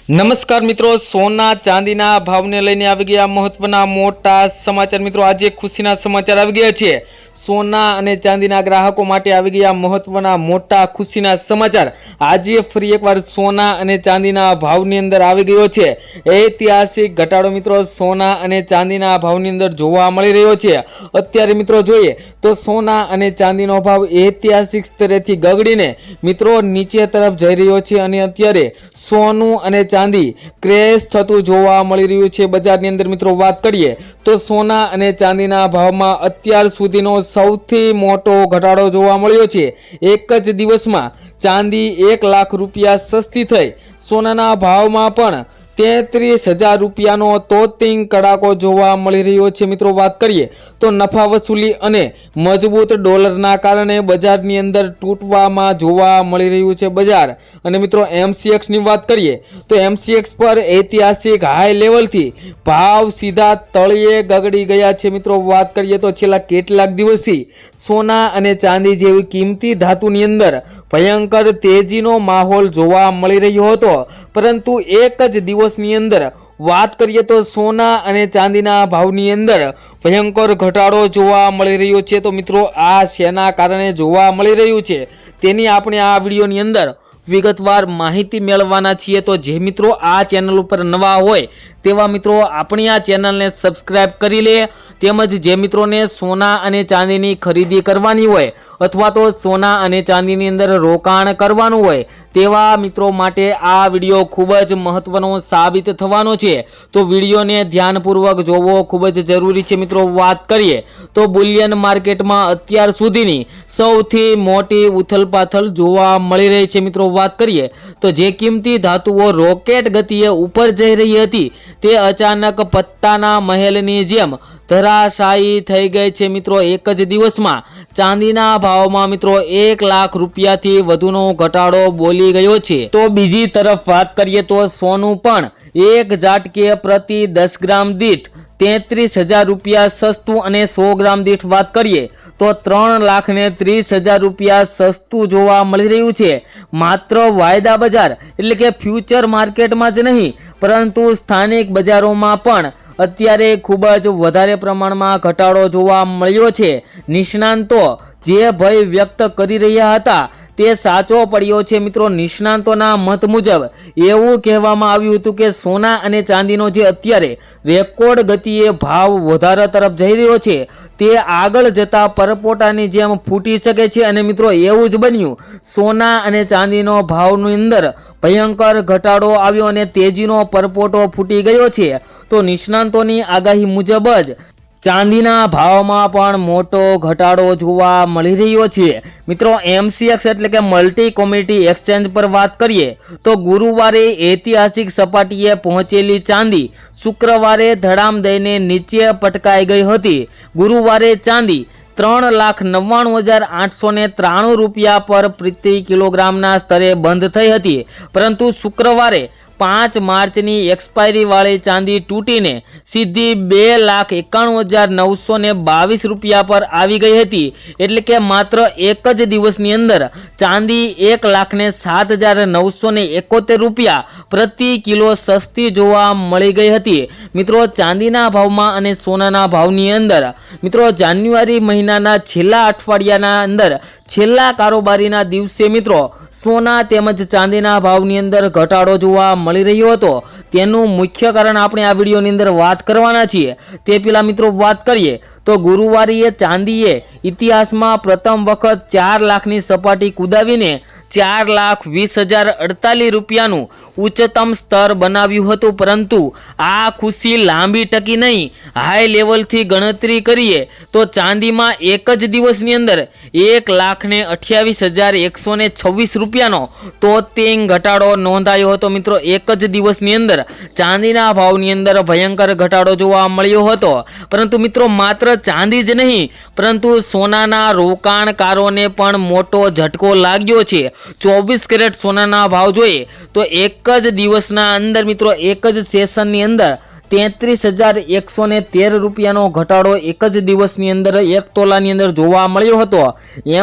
નમસ્કાર મિત્રો, સોના ચાંદીના ભાવને લઈને આવી ગયા મહત્વના મોટા સમાચાર। મિત્રો આજે ખુશીના સમાચાર આવી ગયા છે। સોના અને ચાંદીના ગ્રાહકો માટે આવી ગયા મહત્વના મોટા ખુશીના સમાચાર। આજે ફરી એકવાર સોના અને ચાંદીના ભાવની અંદર આવી ગયો છે ઐતિહાસિક ઘટાડો। મિત્રો સોના અને ચાંદીના ભાવની અંદર જોવા મળી રહ્યો છે। અત્યારે મિત્રો જોઈએ તો સોના અને ચાંદીનો ભાવ ઐતિહાસિક સ્તરેથી ગગડીને મિત્રો નીચે તરફ જઈ રહ્યો છે અને અત્યારે સોનું અને ચાંદી ક્રેશ થતું જોવા મળી રહ્યું છે બજારની અંદર। મિત્રો વાત કરીએ તો સોના અને ચાંદીના ભાવમાં અત્યાર સુધીનો સૌથી મોટો ઘટાડો જોવા મળ્યો છે। એક જ દિવસમાં ચાંદી 1 લાખ રૂપિયા સસ્તી થઈ, સોનાના ભાવમાં પણ 33,000 રૂપિયાનો તોતિંગ કડાકો જોવા મળી રહ્યો છે। મિત્રો વાત કરીએ તો નફા વસૂલી અને મજબૂત ડોલરના કારણે બજારની અંદર તૂટવામાં જોવા મળી રહ્યું છે બજાર। અને મિત્રો MCX ની વાત કરીએ તો MCX પર ઐતિહાસિક હાઈ લેવલથી ભાવ સીધા તળિયે ગગડી ગયા છે। મિત્રો વાત કરીએ તો છેલ્લા કેટલાક દિવસથી સોના અને ચાંદી જેવી કિંમતી ધાતુની અંદર ભયંકર તેજીનો માહોલ જોવા મળી રહ્યો હતો, પરંતુ એક જ દિવસની અંદર વાત કરીએ તો સોના અને ચાંદીના ભાવની અંદર ભયંકર ઘટાડો જોવા મળી રહ્યો છે। તો મિત્રો આ શેના કારણે જોવા મળી રહ્યું છે તેની આપણે આ વિડીયોની અંદર વિગતવાર માહિતી મેળવવાના છીએ। તો જે મિત્રો આ ચેનલ ઉપર નવા હોય તેવા મિત્રો આપણી આ ચેનલને સબસ્ક્રાઇબ કરી લે, તેમજ જે મિત્રોને સોના અને ચાંદીની ખરીદી કરવાની હોય અથવા તો સોના અને ચાંદીની અંદર રોકાણ કરવાનું હોય તેવા મિત્રો માટે આ વિડીયો ખૂબ જ મહત્વનો સાબિત થવાનો છે। તો વિડીયોને ધ્યાનપૂર્વક જોવો ખૂબ જ જરૂરી છે। મિત્રો વાત કરીએ તો બુલિયન માર્કેટમાં અત્યાર સુધીની સૌથી મોટી ઉથલપાથલ જોવા મળી રહી છે। મિત્રો વાત કરીએ તો જે કિંમતી ધાતુઓ રોકેટ ગતિએ ઉપર જઈ રહી હતી તે અચાનક પત્તાના મહેલની જેમ ધરાશાયી થઈ ગઈ છે। મિત્રો એક જ દિવસમાં ચાંદીના ભાવમાં મિત્રો 1 લાખ રૂપિયાથી વધુનો ઘટાડો બોલી ગયો છે। તો બીજી તરફ વાત કરીએ તો સોનું પણ એક ઝાટકે પ્રતિ 10 ગ્રામ દીઠ 33,000 રૂપિયા સસ્તું અને 100 ગ્રામ દીઠ વાત કરીએ તો 3,30,000 રૂપિયા સસ્તું જોવા મળી રહ્યું છે। માત્ર વાયદા બજાર એટલે કે ફ્યુચર માર્કેટમાં જ નહીં પરંતુ સ્થાનિક બજારોમાં પણ અત્યારે ખૂબ જ વધારે પ્રમાણમાં ઘટાડો જોવા મળ્યો છે। નિષ્ણાંતો જે ભય વ્યક્ત કરી રહ્યા હતા તે સાચો પડ્યો છે। મિત્રો નિષ્ણાંતોના મત મુજબ એવું કહેવામાં આવ્યું હતું કે સોના અને ચાંદીનો જે અત્યારે રેકોર્ડ ગતિએ ભાવ વધારા તરફ જઈ રહ્યો છે તે આગળ જતા પરપોટાની જેમ ફૂટી શકે છે। અને મિત્રો એવું જ બન્યું, સોના અને ચાંદીનો ભાવની અંદર ભયંકર ઘટાડો આવ્યો અને તેજીનો પરપોટો ફૂટી ગયો છે। તો નિષ્ણાંતોની આગાહી મુજબ જ ચાંદીના ભાવમાં પણ મોટો ઘટાડો જોવા મળી રહ્યો છે। મિત્રો MCX એટલે કે મલ્ટી કોમોડિટી એક્સચેન્જ પર વાત કરીએ તો ગુરુવારે ઐતિહાસિક સપાટીએ પહોંચેલી ચાંદી શુક્રવારે ધડામ દઈને નીચે પટકાઈ ગઈ હતી। ગુરુવારે ચાંદી 3,99,893 રૂપિયા પર પ્રતિ કિલોગ્રામના સ્તરે બંધ થઈ હતી, પરંતુ શુક્રવારે 5 માર્ચની એક્સપાયરી વાળી ચાંદી તૂટીને સીધી 2,91,922 રૂપિયા પર આવી ગઈ હતી। એટલે કે માત્ર એક જ દિવસની અંદર ચાંદી 1,07,971 રૂપિયા પ્રતિ કિલો સસ્તી જોવા મળી ગઈ હતી। મિત્રો ચાંદીના ભાવમાં અને સોનાના ભાવની અંદર મિત્રો જાન્યુઆરી મહિનાના છેલ્લા અઠવાડિયાના અંદર છેલ્લા કારોબારીના દિવસે મિત્રો સોના તેમજ ચાંદીના ભાવની અંદર ઘટાડો જોવા મળી રહ્યો હતો। તેનું મુખ્ય કારણ આપણે આ વિડીયોની અંદર વાત કરવાના છીએ। તે પહેલા મિત્રો વાત કરીએ તો ગુરુવારે ચાંદીએ ઇતિહાસમાં પ્રથમ વખત 4 લાખની સપાટી કુદાવીને 4,20,048 રૂપિયાનું ઉચ્ચતમ સ્તર બનાવ્યું હતું, પરંતુ આ ખુશી લાંબી ટકી નહીં। હાઈ લેવલથી ગણતરી કરીએ તો ચાંદીમાં એક જ દિવસની અંદર 1,28,126 રૂપિયાનો તોતિંગ ઘટાડો નોંધાયો હતો। મિત્રો એક જ દિવસની અંદર ચાંદીના ભાવની અંદર ભયંકર ઘટાડો જોવા મળ્યો હતો, પરંતુ મિત્રો માત્ર ચાંદી જ નહીં પરંતુ સોનાના રોકાણકારોને પણ મોટો ઝટકો લાગ્યો છે। 24 કેરેટ સોનાના ભાવ જોઈએ તો એક જ દિવસના અંદર મિત્રો એક જ સેશનની અંદર 33,113 રૂપિયાનો ઘટાડો એક જ દિવસની અંદર 1 તોલાની અંદર જોવા મળ્યો હતો।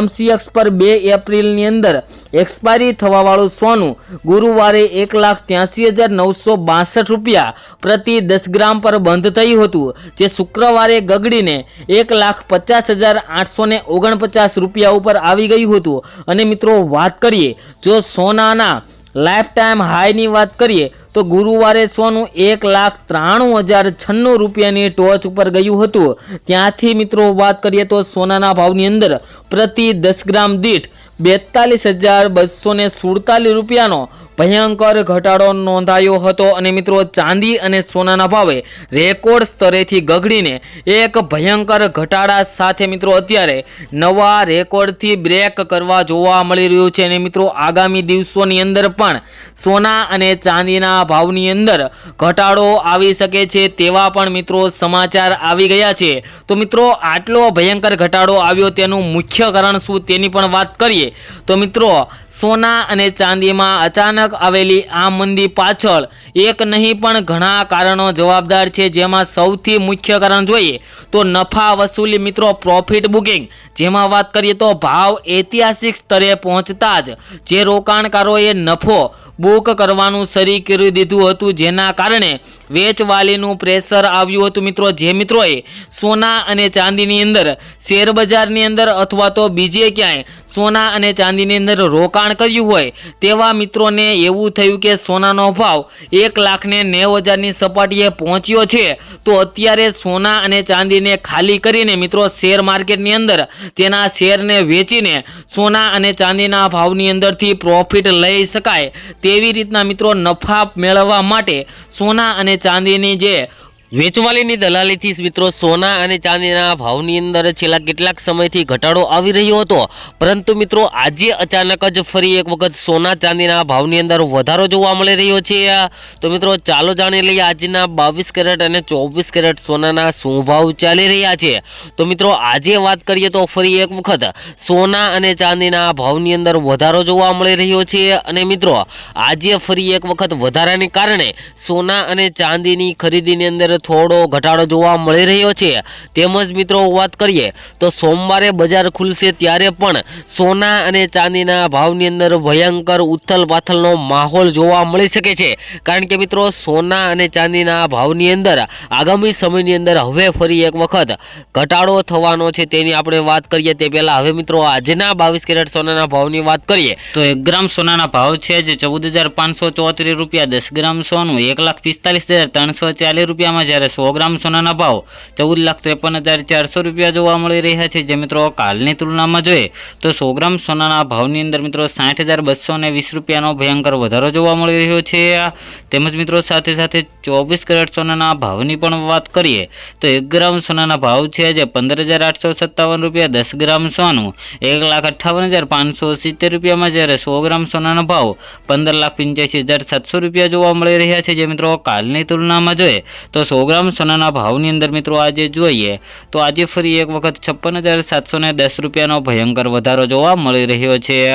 MCX પર 2 એપ્રિલની અંદર એક્સપાયરી થવાવાળું સોનું ગુરુવારે 1,83,962 રૂપિયા પ્રતિ 10 ગ્રામ પર બંધ થયું હતું, જે શુક્રવારે ગગડીને 1,50,849 રૂપિયા ઉપર આવી ગયું હતું। અને મિત્રો વાત કરીએ જો સોનાના લાઈફ ટાઈમ હાઈની વાત કરીએ તો ગુરુવારે સોનું 1,93,096 રૂપિયાની ટોચ ઉપર ગયું હતું। ત્યાંથી મિત્રો વાત કરીએ તો સોનાના ભાવની અંદર પ્રતિ 10 ગ્રામ દીઠ 42,247 રૂપિયાનો ભયંકર ઘટાડો નોંધાયો હતો। અને મિત્રો ચાંદી અને સોનાના ભાવે રેકોર્ડ સ્તરેથી ગગડીને એક ભયંકર ઘટાડા સાથે મિત્રો અત્યારે નવા રેકોર્ડથી બ્રેક કરવા જોવા મળી રહ્યું છે। અને મિત્રો આગામી દિવસોની અંદર પણ સોના અને ચાંદીના ભાવની અંદર ઘટાડો આવી શકે છે તેવા પણ મિત્રો સમાચાર આવી ગયા છે। તો મિત્રો આટલો ભયંકર ઘટાડો આવ્યો તેનું મુખ્ય કારણ શું તેની પણ વાત કરીએ તો મિત્રો સોના અને ચાંદીમાં અચાનક આવેલી આ મંદી પાછળ એક નહીં પણ ઘણા કારણો જવાબદાર છે, જેમાં સૌથી મુખ્ય કારણ જોઈએ તો નફા વસૂલી મિત્રો પ્રોફિટ બુકિંગ, જેમાં વાત કરીએ તો ભાવ ઐતિહાસિક સ્તરે પહોંચતા જ જે રોકાણકારોએ નફો બુક કરવાનું શરૂ કરી દીધું હતું, જેના કારણે વેચવાલીનું પ્રેશર આવ્યું હતું। મિત્રો જે મિત્રોએ સોના અને ચાંદીની અંદર શેર બજારની અંદર અથવા તો બીજે ક્યાંય સોના અને ચાંદીની અંદર રોકાણ કર્યું હોય તેવા મિત્રોને એવું થયું કે સોનાનો ભાવ 1,90,000ની સપાટીએ પહોંચ્યો છે, તો અત્યારે સોના અને ચાંદીને ખાલી કરીને મિત્રો શેર માર્કેટની અંદર તેના શેરને વેચીને સોના અને ચાંદીના ભાવની અંદરથી પ્રોફિટ લઈ શકાય તેવી રીતના મિત્રો નફા મેળવવા માટે સોના અને ચાંદીની જે વેચવાલીની દલાલીથી મિત્રો સોના અને ચાંદીના ભાવની અંદર છેલ્લા કેટલાક સમયથી ઘટાડો આવી રહ્યો હતો, પરંતુ મિત્રો આજે અચાનક જ ફરી એક વખત સોના ચાંદીના ભાવની અંદર વધારો જોવા મળી રહ્યો છે। તો મિત્રો ચાલો જાણી લઈએ આજના 22 કેરેટ અને 24 કેરેટ સોનાના શું ભાવ ચાલી રહ્યા છે। તો મિત્રો આજે વાત કરીએ તો ફરી એક વખત સોના અને ચાંદીના ભાવની અંદર વધારો જોવા મળી રહ્યો છે। અને મિત્રો આજે ફરી એક વખત વધારાને કારણે સોના અને ચાંદીની ખરીદીની અંદર થોડો ઘટાડો જોવા મળી રહ્યો છે। તેમજ મિત્રો વાત કરીએ તો સોમવારે બજાર ખુલશે ત્યારે પણ સોના અને ચાંદીના ભાવની અંદર ભયંકર ઉથલ પાથલનો માહોલ જોવા મળી શકે છે, કારણ કે મિત્રો સોના અને ચાંદીના ભાવની અંદર આગામી સમયની અંદર હવે ફરી એક વખત ઘટાડો થવાનો છે તેની આપણે વાત કરીએ તે પહેલા હવે મિત્રો આજના 22 કેરેટ સોનાના ભાવની વાત કરીએ તો 1 ગ્રામ સોનાના ભાવ છે જે 14,574 રૂપિયા, 10 ગ્રામ સોનું 1,45,340 રૂપિયામાં, જ્યારે 100 ગ્રામ સોનાના ભાવ 14,53,400 રૂપિયા જોવા મળી રહ્યા છે। જે મિત્રો કાલની તુલનામાં જોઈએ તો 100 ગ્રામ સોનાના ભાવની અંદર મિત્રો 60,220 રૂપિયાનો ભયંકર વધારો જોવા મળી રહ્યો છે। તેમજ મિત્રો સાથે સાથે 24 કેરેટ સોનાના ભાવની પણ વાત કરીએ તો 1 ગ્રામ સોનાના ભાવ છે જે 15,857 રૂપિયા, 10 ગ્રામ સોનું 1,58,570 રૂપિયામાં, જ્યારે 100 ગ્રામ સોનાના ભાવ 15,85,700 રૂપિયા જોવા મળી રહ્યા છે। જે મિત્રો કાલની તુલનામાં જોઈએ તો 100 ગ્રામ સોનાના ભાવની અંદર મિત્રો આજે જોઈએ તો આજે ફરી એક વખત 56,710 રૂપિયાનો ભયંકર વધારો જોવા મળી રહ્યો છે।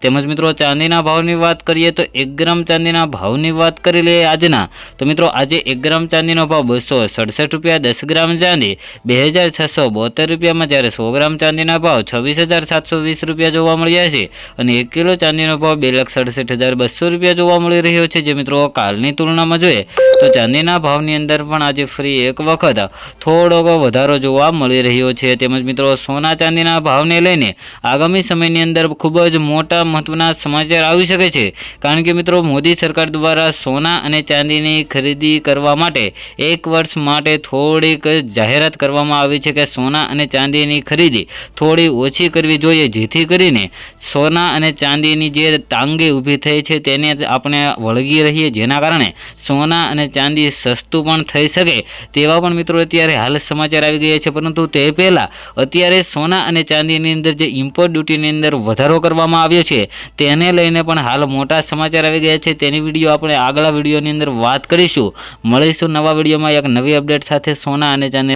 તેમજ મિત્રો ચાંદીના ભાવની વાત કરીએ તો 1 ગ્રામ ચાંદીના ભાવની વાત કરી લઈએ આજના તો મિત્રો આજે 1 ગ્રામ ચાંદીનો ભાવ 267 રૂપિયા, 10 ગ્રામ ચાંદી 2,672 રૂપિયામાં, જ્યારે 100 ગ્રામ ચાંદીના ભાવ 26,720 રૂપિયા જોવા મળ્યા છે અને 1 કિલો ચાંદીનો ભાવ 2,67,200 રૂપિયા જોવા મળી રહ્યો છે। જે મિત્રો કાલની તુલનામાં જોઈએ તો ચાંદીના ભાવની અંદર પણ આજે ફરી એક વખત થોડોક વધારો જોવા મળી રહ્યો છે। તેમજ મિત્રો સોના ચાંદીના ભાવને લઈને આગામી સમયની અંદર ખૂબ જ મોટા મહત્વના સમાચાર આવી શકે છે, કારણ કે મિત્રો મોદી સરકાર દ્વારા સોના અને ચાંદીની ખરીદી કરવા માટે 1 વર્ષ માટે થોડીક જાહેરાત કરવામાં આવી છે કે સોના અને ચાંદીની ખરીદી થોડી ઓછી કરવી જોઈએ, જેથી કરીને સોના અને ચાંદીની જે તાંગી ઊભી થઈ છે તેને આપણે વળગી રહીએ, જેના કારણે સોના અને ચાંદી સસ્તું પણ થઈ શકે તેવા પણ મિત્રો અત્યારે હાલ સમાચાર આવી ગયા છે। પરંતુ તે પહેલાં અત્યારે સોના અને ચાંદીની અંદર જે ઇમ્પોર્ટ ડ્યુટીની અંદર વધારો કરવામાં આવ્યો છે તેને લઈને પણ હાલ મોટા સમાચાર આવી ગયા છે, તેની વિડીયો આપણે આગલા વિડીયોની અંદર વાત કરીશું। મળીશું નવા વિડીયોમાં એક નવી અપડેટ સાથે સોના અને ચાંદી